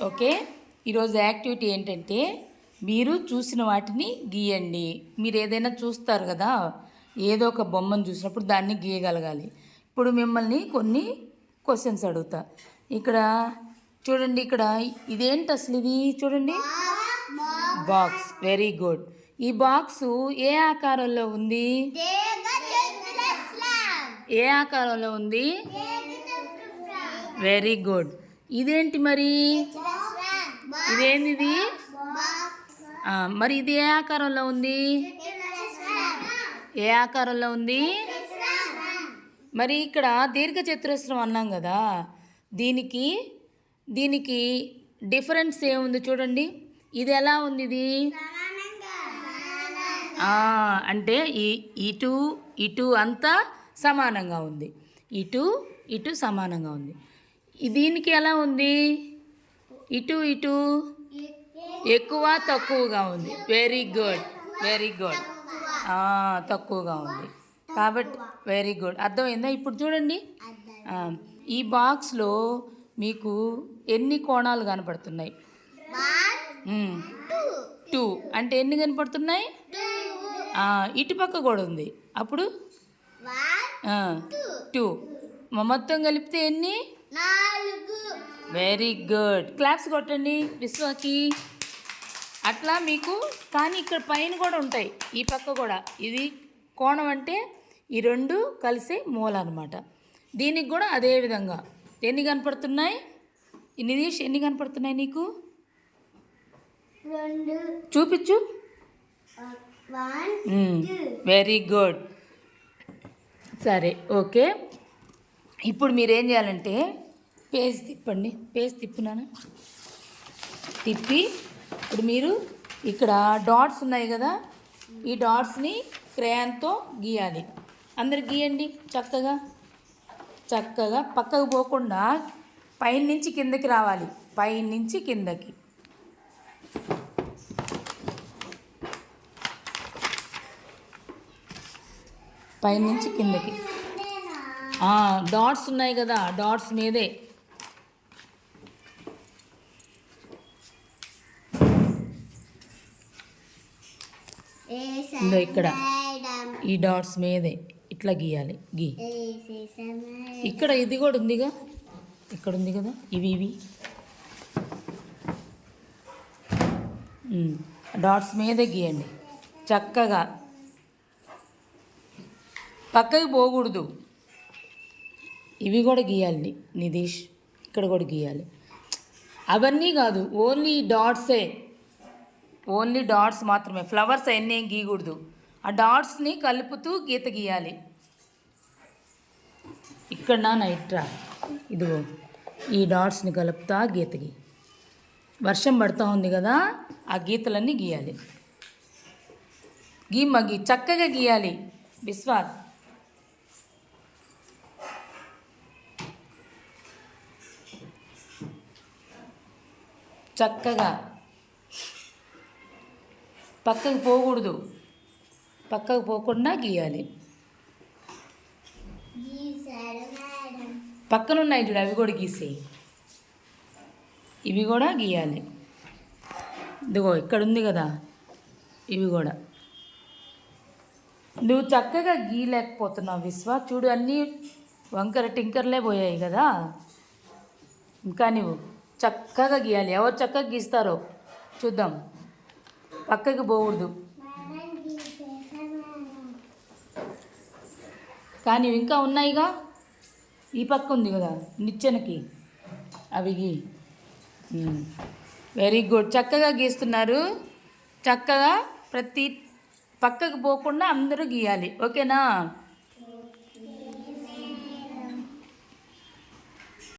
Okay, ఈరోజు activity ఏంటంటే మీరు చూసిన వాటిని గీయండి. మీరు ఏదైనా చూస్తారు కదా, ఏదో ఒక బొమ్మను చూసినప్పుడు దాన్ని గీయగలగాలి. ఇప్పుడు మిమ్మల్ని కొన్ని క్వశ్చన్స్ అడుగుతా. ఇక్కడ చూడండి, ఇక్కడ ఇదేంటి అసలు? ఇది చూడండి, బాక్స్. Very good. ఈ బాక్సు ఏ ఆకారంలో ఉంది? ఏ ఆకారంలో ఉంది? Very good. ఇదేంటి మరి? ఇదేంది? మరి ఇది ఏ ఆకారంలో ఉంది? ఏ ఆకారంలో ఉంది? మరి ఇక్కడ దీర్ఘచతురస్రం అన్నాం కదా, దీనికి దీనికి డిఫరెన్స్ ఏముంది చూడండి. ఇది ఎలా ఉంది? ఇది అంటే ఇటు ఇటు అంతా సమానంగా ఉంది. ఇటు ఇటు సమానంగా ఉంది. దీనికి ఎలా ఉంది? ఇటు ఇటు ఎక్కువ తక్కువగా ఉంది. Very good, very good. తక్కువగా ఉంది కాబట్టి వెరీ గుడ్. అర్థమైందా? ఇప్పుడు చూడండి, ఈ బాక్స్లో మీకు ఎన్ని కోణాలు కనపడుతున్నాయి? 2. అంటే ఎన్ని కనపడుతున్నాయి? ఇటుపక్క కూడా ఉంది. అప్పుడు 2 మొత్తం కలిపితే ఎన్ని? 4. Very good. క్లాప్స్ కొట్టండి విశ్వాకి. అట్లా మీకు కానీ ఇక్కడ పైన కూడా ఉంటాయి, ఈ పక్క కూడా. ఇది కోణం అంటే ఈ రెండు కలిసే మూల అనమాట. దీనికి కూడా అదే విధంగా ఎన్ని కనపడుతున్నాయి? నిధీష్, ఎన్ని కనపడుతున్నాయి నీకు? 2. చూపించు. 1. Very good. సరే, ఓకే. ఇప్పుడు మీరేం చేయాలంటే పేజ్ తిప్పండి. పేజ్ తిప్పునాను. తిప్పి ఇప్పుడు మీరు ఇక్కడ డాట్స్ ఉన్నాయి కదా, ఈ డాట్స్ని క్రేయాన్తో గీయాలి. అందరు గీయండి చక్కగా. చక్కగా పక్కకు పోకుండా పైనుంచి కిందకి రావాలి. పైనుంచి కిందకి. పైనుంచి కిందకి. డాట్స్ ఉన్నాయి కదా, డాట్స్ మీదే. ఇక్కడ ఈ డాట్స్ మీదే ఇట్లా గీయాలి. ఇక్కడ ఇది కూడా ఉందిగా, ఇక్కడ ఉంది కదా, ఇవి డాట్స్ మీదే గీయండి చక్కగా. పక్కకి పోకూడదు. ఇవి కూడా గీయాలి నిధీష్, ఇక్కడ కూడా గీయాలి. అవన్నీ కాదు, ఓన్లీ డాట్సే. ఓన్లీ డాట్స్ మాత్రమే. ఫ్లవర్స్ అన్నీ ఏం గీయకూడదు. ఆ డాట్స్ని కలుపుతూ గీత గీయాలి. ఇక్కడ నా ఇట్రా, ఇదిగో ఈ డాట్స్ని కలుపుతా గీత గీ. వర్షం పడుతూ ఉంది కదా, ఆ గీతలన్నీ గీయాలి. గీ చక్కగా గీయాలి విశ్వాస్. చక్కగా పక్కకు పోకూడదు. పక్కకు పోకుండా గీయాలి. పక్కనున్నాయి చూడు, అవి కూడా గీసేయి. ఇవి కూడా గీయాలి. ఇదిగో ఇక్కడ ఉంది కదా, ఇవి కూడా. నువ్వు చక్కగా గీయలేకపోతున్నావు విశ్వ. చూడు, అన్నీ వంకర టింకర్లే పోయాయి కదా. ఇంకా నువ్వు చక్కగా గీయాలి. ఎవరు చక్కగా గీస్తారో చూద్దాం. పక్కకి పోకూడదు. కానీ ఇంకా ఉన్నాయిగా, ఈ పక్క ఉంది కదా నిచ్చెనకి, అవి గీ. Very good. చక్కగా గీస్తున్నారు. చక్కగా ప్రతి పక్కకు పోకుండా అందరూ గీయాలి. ఓకేనా?